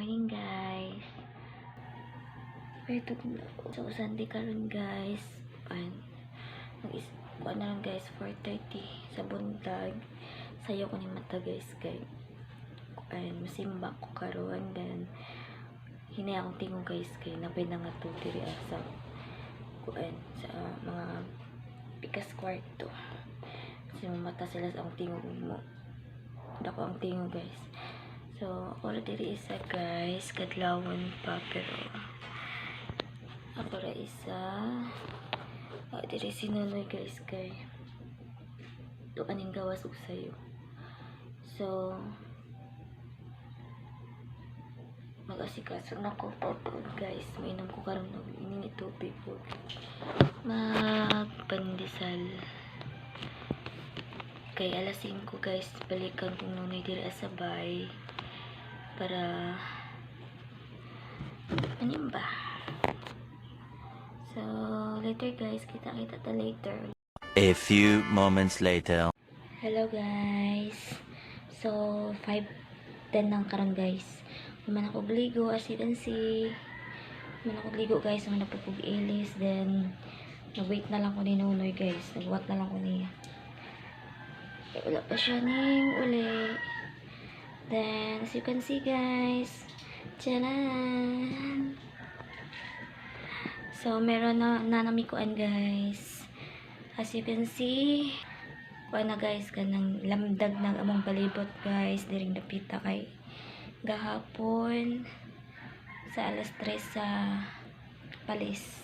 morning guys. Ito so Sunday karon guys. Kuha na lang guys 4:30 sa buntag. Sayo ko ni mata guys kay masimba ko karon then hinay akong tingog guys kay napay na nga to diri sa sa mga pikas kwarto. Kasi mata sila sa akong tingog mo. Dako ang tingog guys. So, ako na diri isa guys, kadlawon pa pero ako na isa diri sinunoy guys kay aning gawas og sayo. So, mag-asikaso na ko po guys. Mainom ko karon og ining tubig po. Magpandesal. Kay alas 5 guys, balikan kong nunay diri sa bay para animba. So later guys, kita-kita ta later. A few moments later. Hello guys. So 5:10 nang karon guys. Human ako ligo as you can see. Human ako ligo guys, ang napupug ilis then nag-wait na lang ko ni Nunoy guys. Nag-wat na lang ko niya. Wala pa siya ning uli. Then, as you can see guys, tchanan! So, meron na namikuan guys. As you can see, kuha na guys, kanang lamdag ng among palibot guys. Diring napita kay gahapon sa alas 3 sa palis.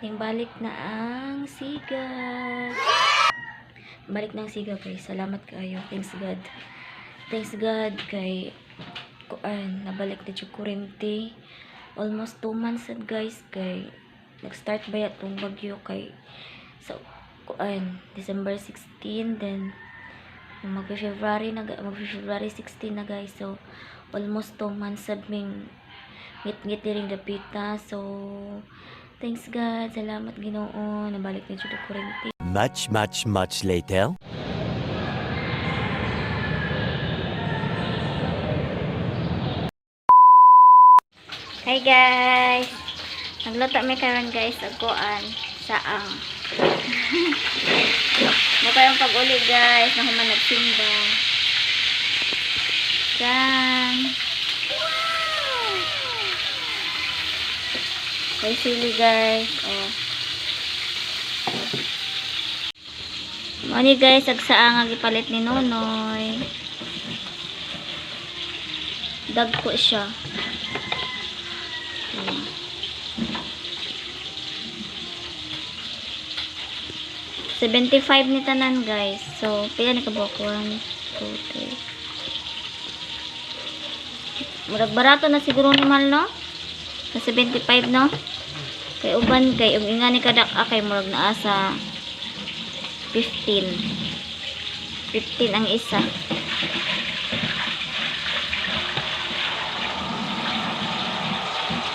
Yung balik na ang siga. Balik na ang siga guys. Salamat kayo. Thanks God. Thanks God kay nabalik na yung kurente. Almost 2 months at guys kay nag-start ba itong bagyo kay so December 16 then mag-February 16 na guys. So almost 2 months at ming ngit-ngit ring dapita. So thanks God. Salamat Ginoo. Nabalik na yung kurente. Much later. Hi guys! Nagluto may karon guys, aguan, saang. Mata yung pag-uli guys, na human nagsimba. Yan. May sili guys. Oh. Mani guys, agsaang agipalit ni Nonoy. Dagko siya. 75 ni tanan guys. So, pila ni kabok? 1, 2, 3. Murag barato na siguro ni Mal, no? Sa 75, no? Kay uban kay ug ingani kadak kay murag naa sa 15. 15 ang isa.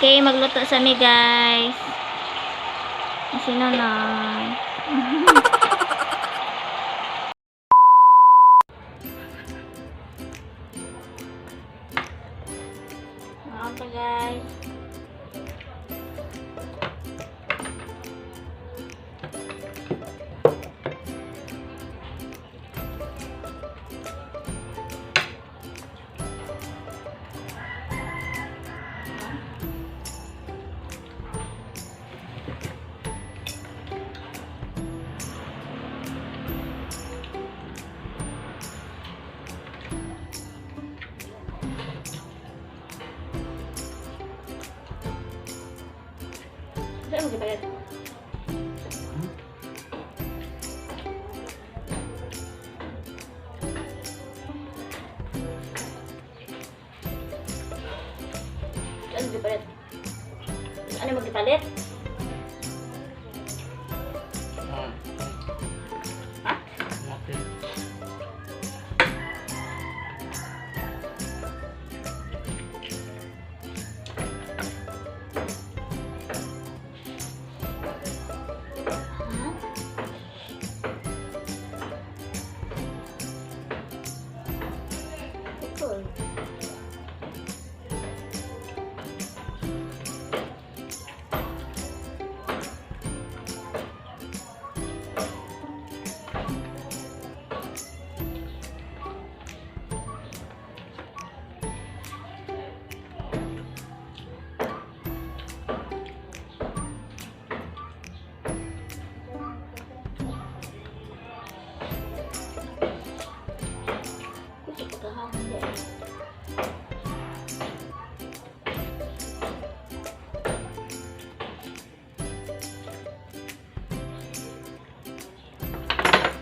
Okay, magluto sa mi guys. Sino na? Ito guys. Saan mo gipalit? Saan mo gipalit? Ano mo gipalit? Ha?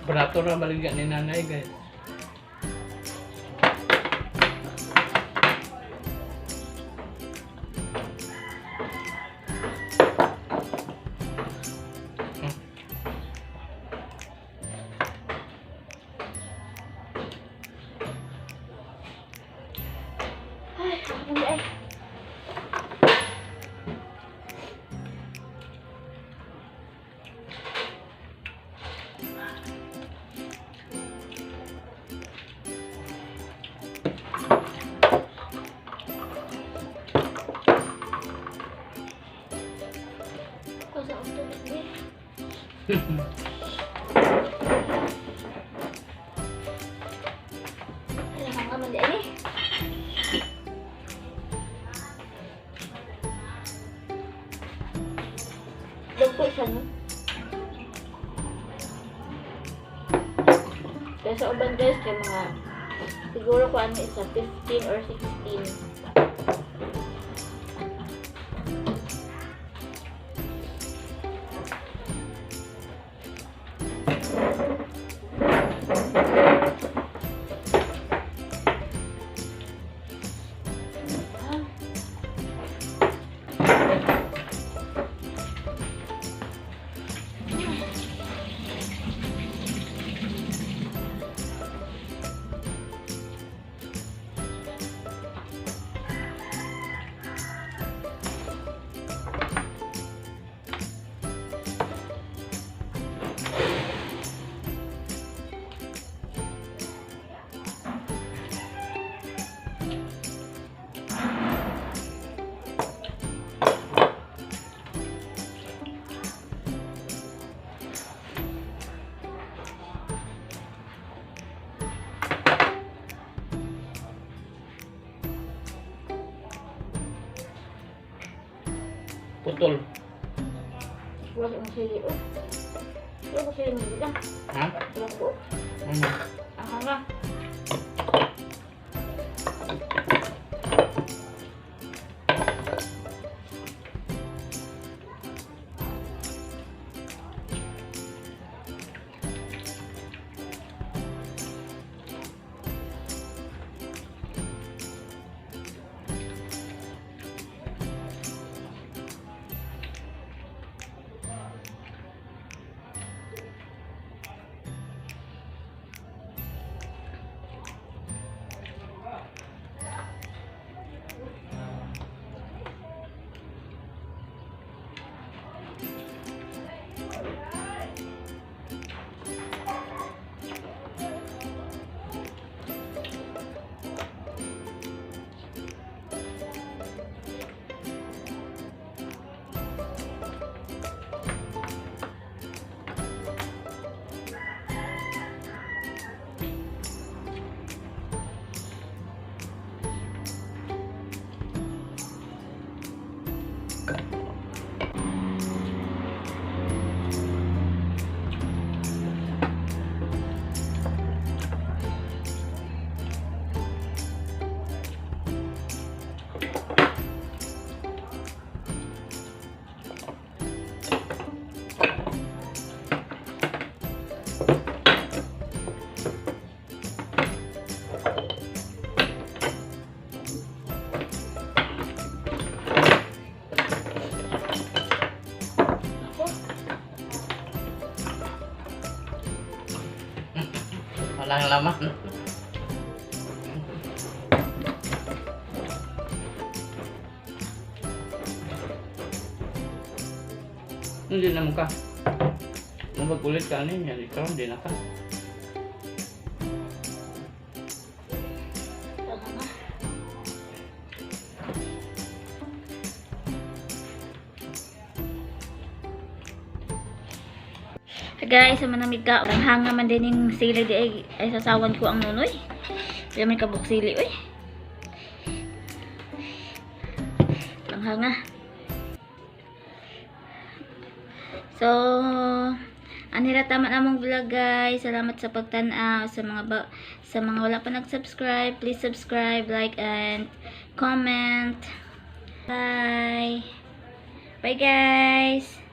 Berato na baligyan ni nanay guys. Hindi ay. Kasi ang tulis din. Alam nga man di ay. Dagpo siya, no? Kaya sa uban guys, kaya mga siguro ko ano isa 15 or 16. Putol. Wala ko sili, oh. Wala ko sili mo dito. Ha? Wala ko. Ano? Ang hanga. Walang laman. Hindi naman ka. Nung magkulit ka niya, ikaw hindi na ka. Guys, sa manamig ka, ang hanga man din yung sili di ay sasawan ko ang nunoy. Kaya may kabuk sili, uy. Ang hanga. So, anira tama namong vlog guys. Salamat sa pagtanaw sa mga wala pa nag-subscribe. Please subscribe, like and comment. Bye. Bye guys.